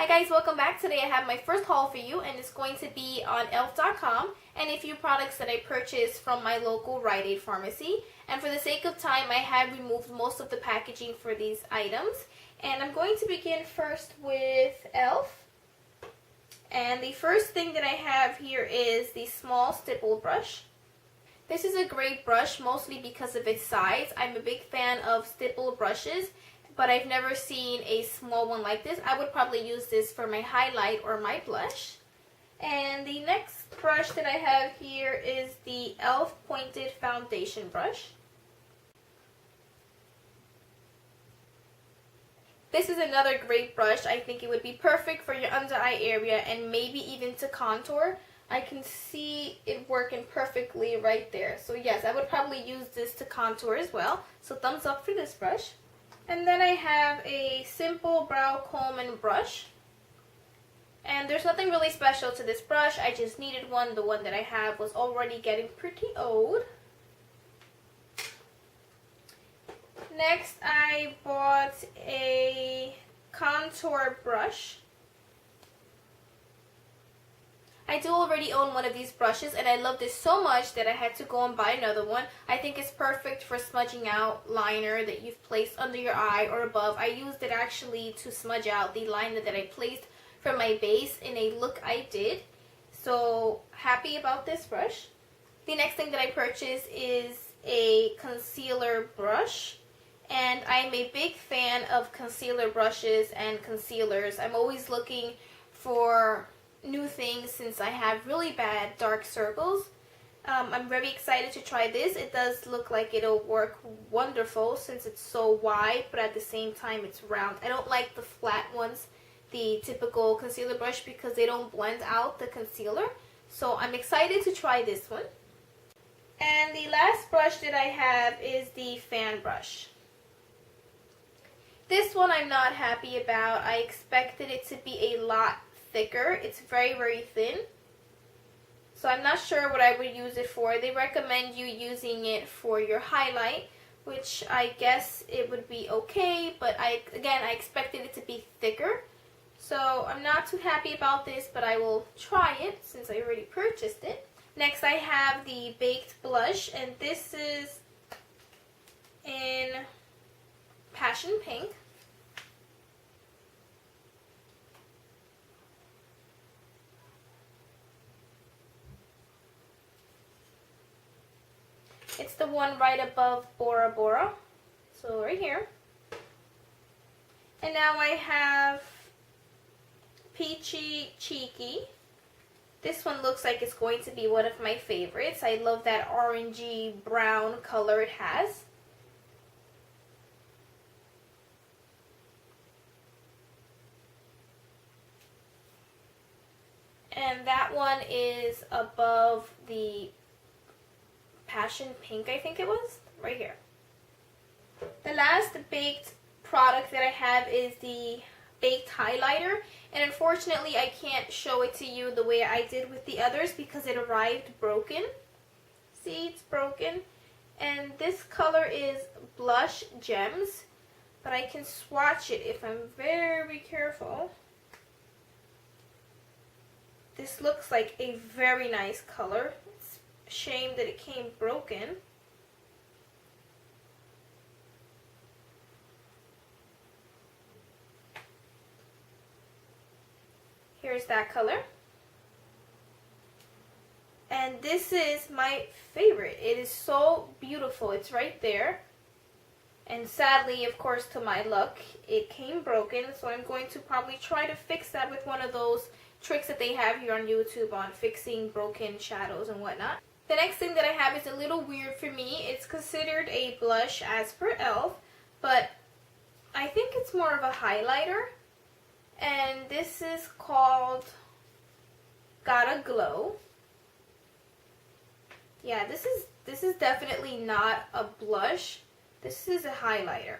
guys, welcome back. Today I have my first haul for you and it's going to be on elf.com and a few products that I purchased from my local RiteAid pharmacy. And for the sake of time, I have removed most of the packaging for these items. And I'm going to begin first with elf. And the first thing that I have here is the small stipple brush. This is a great brush mostly because of its size. I'm a big fan of stipple brushes, but I've never seen a small one like this. I would probably use this for my highlight or my blush. And the next brush that I have here is the e.l.f. Pointed Foundation Brush. This is another great brush. I think it would be perfect for your under eye area and maybe even to contour. I can see it working perfectly right there. So yes, I would probably use this to contour as well. So thumbs up for this brush. And then I have a simple brow comb and brush. And there's nothing really special to this brush. I just needed one. The one that I have was already getting pretty old. Next, I bought a contour brush. I do already own one of these brushes and I love this so much that I had to go and buy another one. I think it's perfect for smudging out liner that you've placed under your eye or above. I used it actually to smudge out the liner that I placed for my base in a look I did. So happy about this brush. The next thing that I purchased is a concealer brush. And I'm a big fan of concealer brushes and concealers. I'm always looking for new things since I have really bad dark circles. I'm very excited to try this. It does look like it'll work wonderful since it's so wide, but at the same time it's round. I don't like the flat ones, the typical concealer brush, because they don't blend out the concealer. So I'm excited to try this one. And the last brush that I have is the fan brush. This one I'm not happy about. I expected it to be a lot thicker. It's very, very thin. So I'm not sure what I would use it for. They recommend you using it for your highlight, which I guess it would be okay, but I expected it to be thicker. So I'm not too happy about this, but I will try it since I already purchased it. Next I have the Baked Blush, and this is in Passion Pink. It's the one right above Bora, so right here. And now I have Peachy Cheeky. This one looks like it's going to be one of my favorites. I love that orangey brown color it has. And that one is above the Passion Pink, I think it was, right here. The last baked product that I have is the baked highlighter, and unfortunately I can't show it to you the way I did with the others because it arrived broken. See, it's broken. And this color is Blush Gems, but I can swatch it if I'm very careful. This looks like a very nice color. It's a shame that it came broken. Here's that color. And this is my favorite. It is so beautiful. It's right there. And sadly, of course, to my luck, it came broken. So I'm going to probably try to fix that with one of those tricks that they have here on YouTube on fixing broken shadows and whatnot. The next thing that I have is a little weird for me. It's considered a blush as per e.l.f., but I think it's more of a highlighter. And this is called Gotta Glow. Yeah, this is definitely not a blush. This is a highlighter.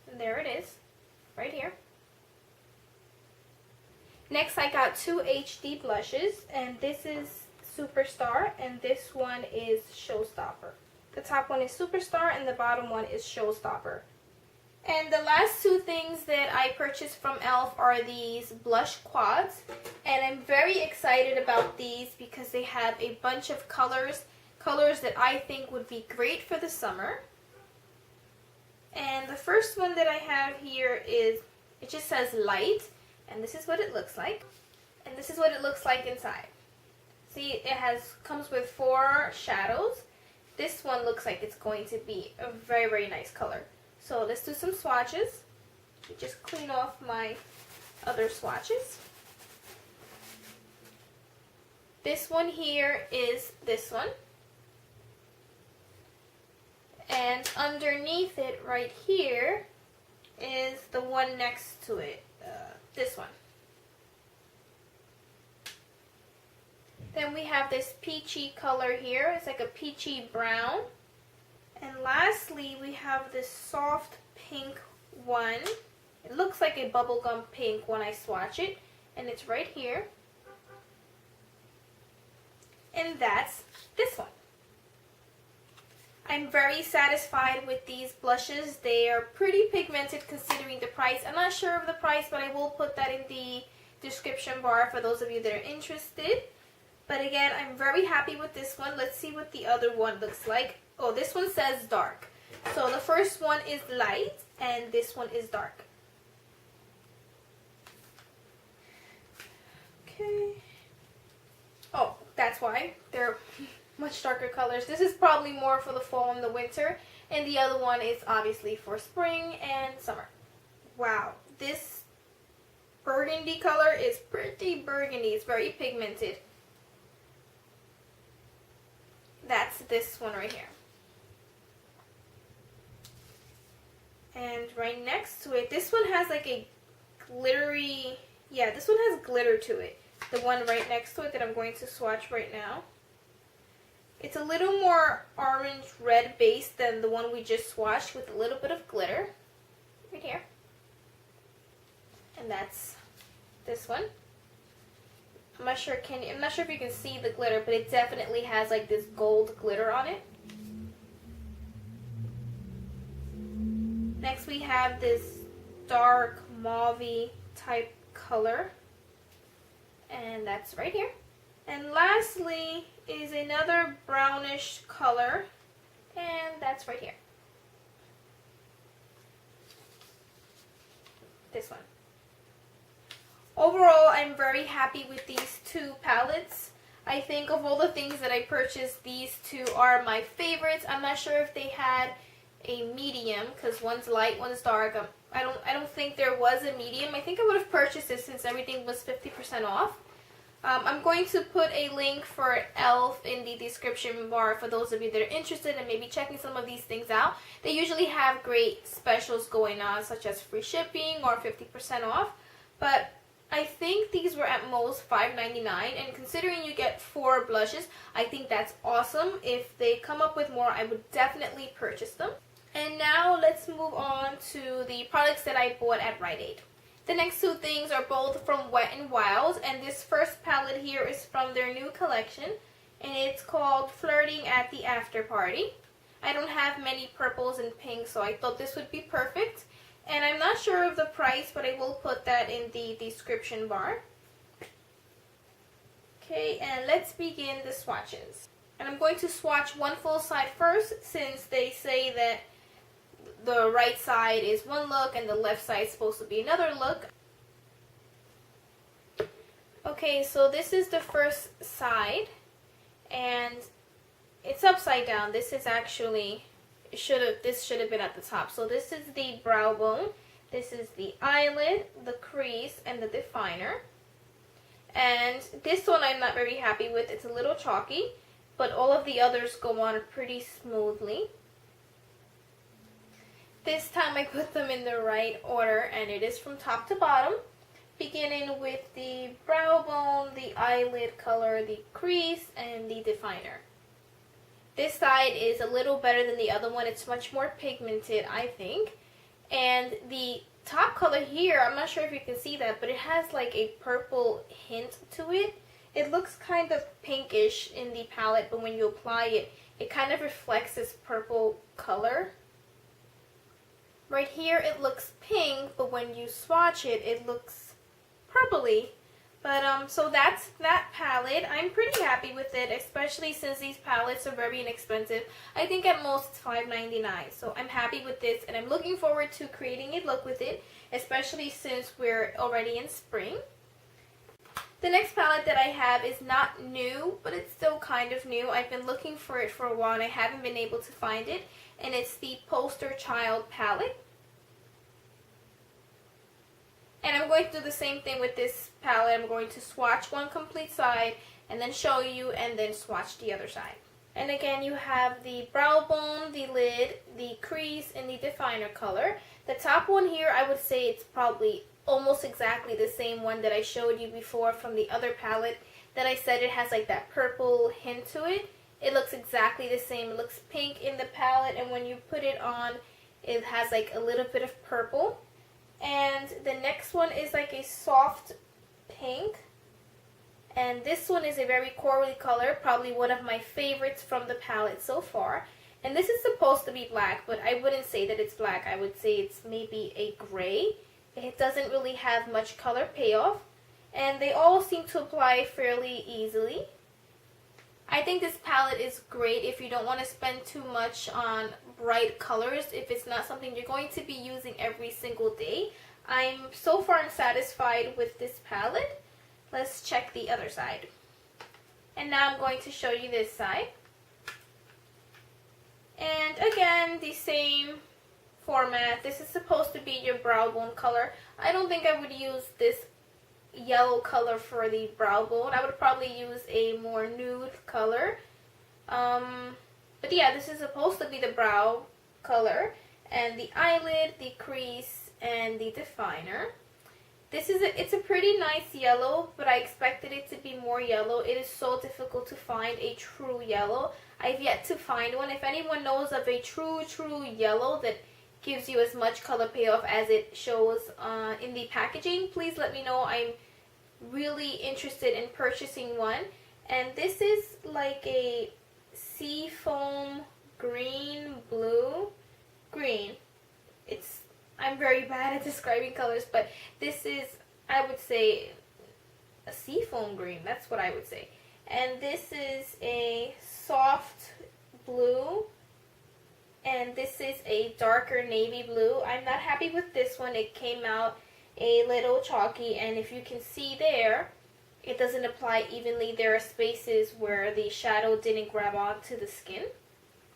And there it is, right here. Next, I got two HD blushes, and this is Superstar, and this one is Showstopper. The top one is Superstar, and the bottom one is Showstopper. And the last two things that I purchased from e.l.f. are these blush quads. And I'm very excited about these because they have a bunch of colors that I think would be great for the summer. And the first one that I have here is, it just says light, and this is what it looks like. And this is what it looks like inside. See, it comes with 4 shadows. This one looks like it's going to be a very, very nice color. So let's do some swatches. Just clean off my other swatches. This one here is this one. And underneath it right here is the one next to it, this one. Then we have this peachy color here. It's like a peachy brown. And lastly, we have this soft pink one. It looks like a bubblegum pink when I swatch it. And it's right here. And that's this one. I'm very satisfied with these blushes. They are pretty pigmented considering the price. I'm not sure of the price, but I will put that in the description bar for those of you that are interested. But again, I'm very happy with this one. Let's see what the other one looks like. Oh, this one says dark. So the first one is light and this one is dark. Okay. Oh, that's why. They're much darker colors. This is probably more for the fall and the winter. And the other one is obviously for spring and summer. Wow. This burgundy color is pretty burgundy. It's very pigmented. That's this one right here. And right next to it, this one has like a glittery, yeah, this one has glitter to it. The one right next to it that I'm going to swatch right now. It's a little more orange-red base than the one we just swatched with a little bit of glitter. Right here. And that's this one. I'm not sure if you can see the glitter, but it definitely has like this gold glitter on it. Next we have this dark mauve type color. And that's right here. And lastly is another brownish color. And that's right here. This one. Overall, I'm very happy with these two palettes. I think of all the things that I purchased, these two are my favorites. I'm not sure if they had a medium because one's light, one's dark. I don't think there was a medium. I think I would have purchased it since everything was 50% off. I'm going to put a link for e.l.f. in the description bar for those of you that are interested in maybe checking some of these things out. They usually have great specials going on, such as free shipping or 50% off. But I think these were at most $5.99, and considering you get 4 blushes, I think that's awesome. If they come up with more, I would definitely purchase them. And now let's move on to the products that I bought at RiteAid. The next two things are both from Wet n Wild, and this first palette here is from their new collection, and it's called Flirting at the After Party. I don't have many purples and pinks, so I thought this would be perfect. And I'm not sure of the price, but I will put that in the description bar. Okay, and let's begin the swatches. And I'm going to swatch one full side first, since they say that the right side is one look and the left side is supposed to be another look. Okay, so this is the first side, and it's upside down. This is actually, this should have been at the top. So this is the brow bone, this is the eyelid, the crease, and the definer. And this one I'm not very happy with. It's a little chalky, but all of the others go on pretty smoothly. This time I put them in the right order, and it is from top to bottom, beginning with the brow bone, the eyelid color, the crease, and the definer. This side is a little better than the other one. It's much more pigmented, I think. And the top color here, I'm not sure if you can see that, but it has like a purple hint to it. It looks kind of pinkish in the palette, but when you apply it, it kind of reflects this purple color. Right here it looks pink, but when you swatch it, it looks purpley. But so that's that palette. I'm pretty happy with it, especially since these palettes are very inexpensive. I think at most it's $5.99. So I'm happy with this, and I'm looking forward to creating a look with it, especially since we're already in spring. The next palette that I have is not new, but it's still kind of new. I've been looking for it for a while and I haven't been able to find it. And it's the Poster Child palette. And I'm going to do the same thing with this palette. I'm going to swatch one complete side and then show you and then swatch the other side. And again, you have the brow bone, the lid, the crease, and the definer color. The top one here, I would say it's probably almost exactly the same one that I showed you before from the other palette that I said it has like that purple hint to it. It looks exactly the same. It looks pink in the palette, and when you put it on, it has like a little bit of purple. And the next one is like a soft pink. And this one is a very corally color, probably one of my favorites from the palette so far. And this is supposed to be black, but I wouldn't say that it's black. I would say it's maybe a gray. It doesn't really have much color payoff, and they all seem to apply fairly easily. I think this palette is great if you don't want to spend too much on bright colors, if it's not something you're going to be using every single day. I'm so far satisfied with this palette. Let's check the other side. And now I'm going to show you this side. And again, the same format. This is supposed to be your brow bone color. I don't think I would use this yellow color for the brow bone. I would probably use a more nude color. But yeah, this is supposed to be the brow color. And the eyelid, the crease, and the definer. It's a pretty nice yellow, but I expected it to be more yellow. It is so difficult to find a true yellow. I've yet to find one. If anyone knows of a true yellow that gives you as much color payoff as it shows in the packaging, please let me know. I'm really interested in purchasing one. And this is like a sea foam green. I'm very bad at describing colors, but this is, I would say, a seafoam green. That's what I would say. And this is a soft blue. And this is a darker navy blue. I'm not happy with this one. It came out a little chalky, and if you can see there, it doesn't apply evenly. There are spaces where the shadow didn't grab onto the skin.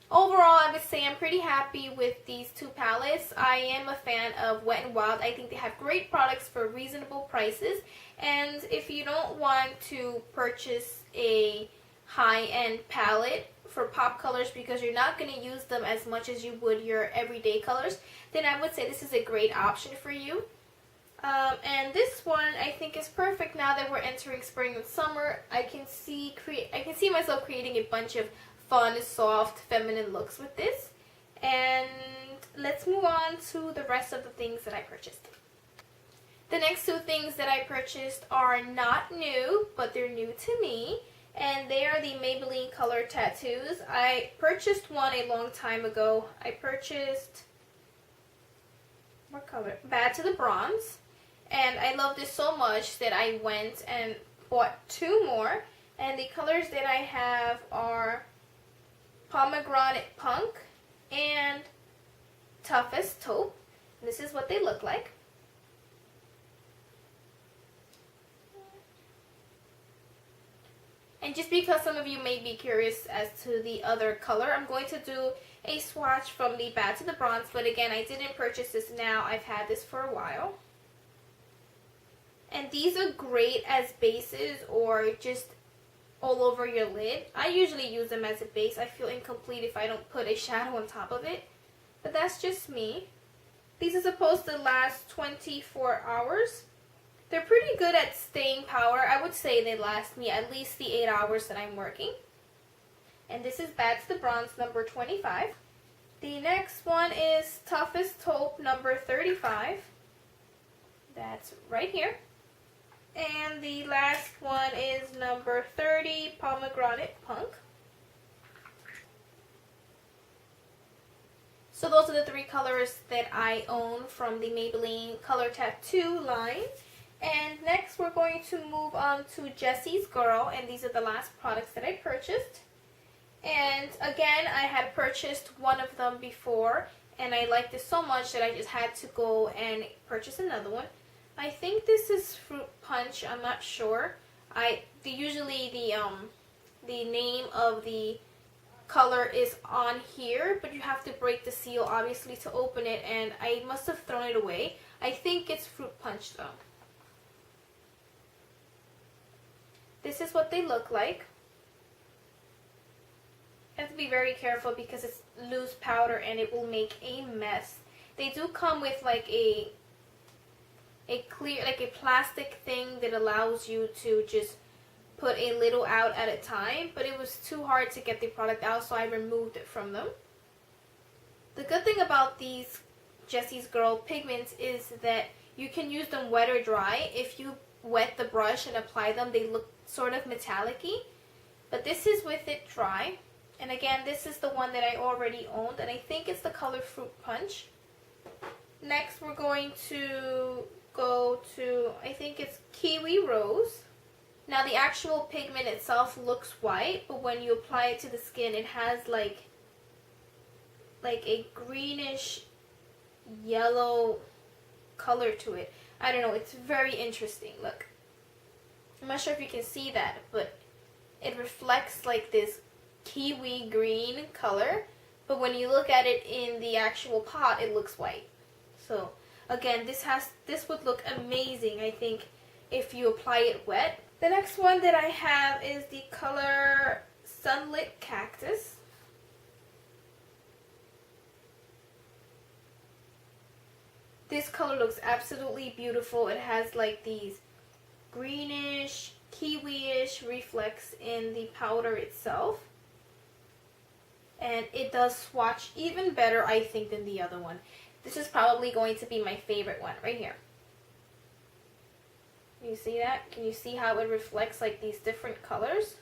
Overall, I would say I'm pretty happy with these two palettes. I am a fan of Wet n Wild. I think they have great products for reasonable prices. And if you don't want to purchase a high-end palette for pop colors because you're not going to use them as much as you would your everyday colors, then I would say this is a great option for you. And this one I think is perfect now that we're entering spring and summer. I can see myself creating a bunch of fun, soft, feminine looks with this. And let's move on to the rest of the things that I purchased. The next two things that I purchased are not new, but they're new to me. And they are the Maybelline Color Tattoos. I purchased one a long time ago. I purchased, what color? Bad to the Bronze. And I love this so much that I went and bought two more. And the colors that I have are Pomegranate Punk and Toughest Taupe. This is what they look like. And just because some of you may be curious as to the other color, I'm going to do a swatch from the Bad to the Bronze. But again, I didn't purchase this now. I've had this for a while. And these are great as bases or just all over your lid. I usually use them as a base. I feel incomplete if I don't put a shadow on top of it. But that's just me. These are supposed to last 24 hours. They're pretty good at staying power. I would say they last me at least the 8 hours that I'm working. And this is Bad to the Bronze number 25. The next one is Toughest Taupe number 35. That's right here. And the last one is number 30, Pomegranate Punk. So those are the 3 colors that I own from the Maybelline Color Tattoo line. And next we're going to move on to Jessie's Girl, and these are the last products that I purchased. And again, I had purchased one of them before, and I liked it so much that I just had to go and purchase another one. I think this is Fruit Punch, I'm not sure. Usually the name of the color is on here, but you have to break the seal obviously to open it, and I must have thrown it away. I think it's Fruit Punch though. This is what they look like. You have to be very careful because it's loose powder and it will make a mess. They do come with like a clear, like a plastic thing that allows you to just put a little out at a time, but it was too hard to get the product out, so I removed it from them. The good thing about these Jessie's Girl pigments is that you can use them wet or dry. If you wet the brush and apply them, they look sort of metallic-y, but this is with it dry. And again, this is the one that I already owned, and I think it's the color Fruit Punch. Next, we're going to go to, I think it's Kiwi Rose. Now, the actual pigment itself looks white, but when you apply it to the skin, it has like a greenish yellow color to it. I don't know, it's very interesting. Look, I'm not sure if you can see that, but it reflects like this kiwi green color, but when you look at it in the actual pot, it looks white. So again, this would look amazing, I think, if you apply it wet. The next one that I have is the color Sunlit Cactus. This color looks absolutely beautiful. It has like these greenish, kiwi-ish reflex in the powder itself. And it does swatch even better, I think, than the other one. This is probably going to be my favorite one, right here. You see that? Can you see how it reflects like these different colors?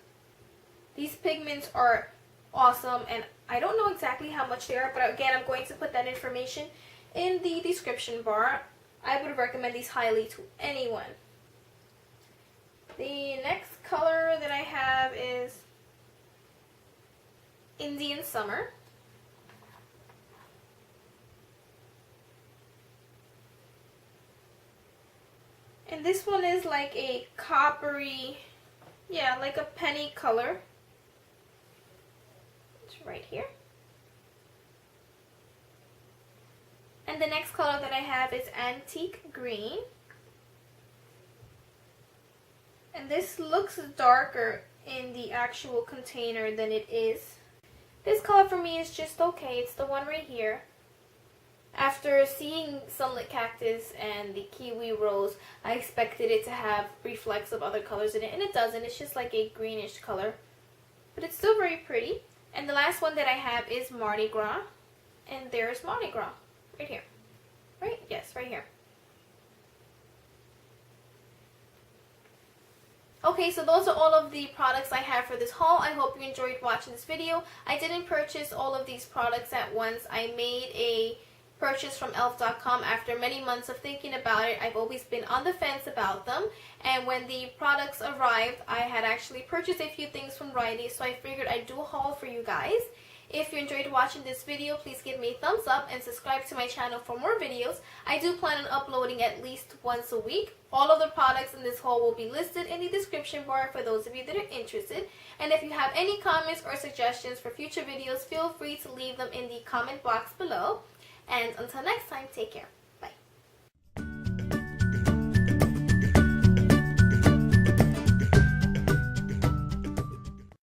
These pigments are awesome, and I don't know exactly how much they are, but again, I'm going to put that information in the description bar. I would recommend these highly to anyone. The next color that I have is Indian Summer. And this one is like a coppery, yeah, like a penny color. It's right here. And the next color that I have is Antique Green. And this looks darker in the actual container than it is. This color for me is just okay. It's the one right here. After seeing Sunlit Cactus and the Kiwi Rose, I expected it to have reflex of other colors in it, and it doesn't. It's just like a greenish color, but it's still very pretty. And the last one that I have is Mardi Gras, and there's Mardi Gras right here. Right? Yes, right here. Okay, so those are all of the products I have for this haul. I hope you enjoyed watching this video. I didn't purchase all of these products at once. I made a purchase from elf.com after many months of thinking about it. I've always been on the fence about them, and when the products arrived, I had actually purchased a few things from RiteAid, so I figured I'd do a haul for you guys. If you enjoyed watching this video, please give me a thumbs up and subscribe to my channel for more videos. I do plan on uploading at least once a week. All of the products in this haul will be listed in the description bar for those of you that are interested. And if you have any comments or suggestions for future videos, feel free to leave them in the comment box below. And until next time, take care.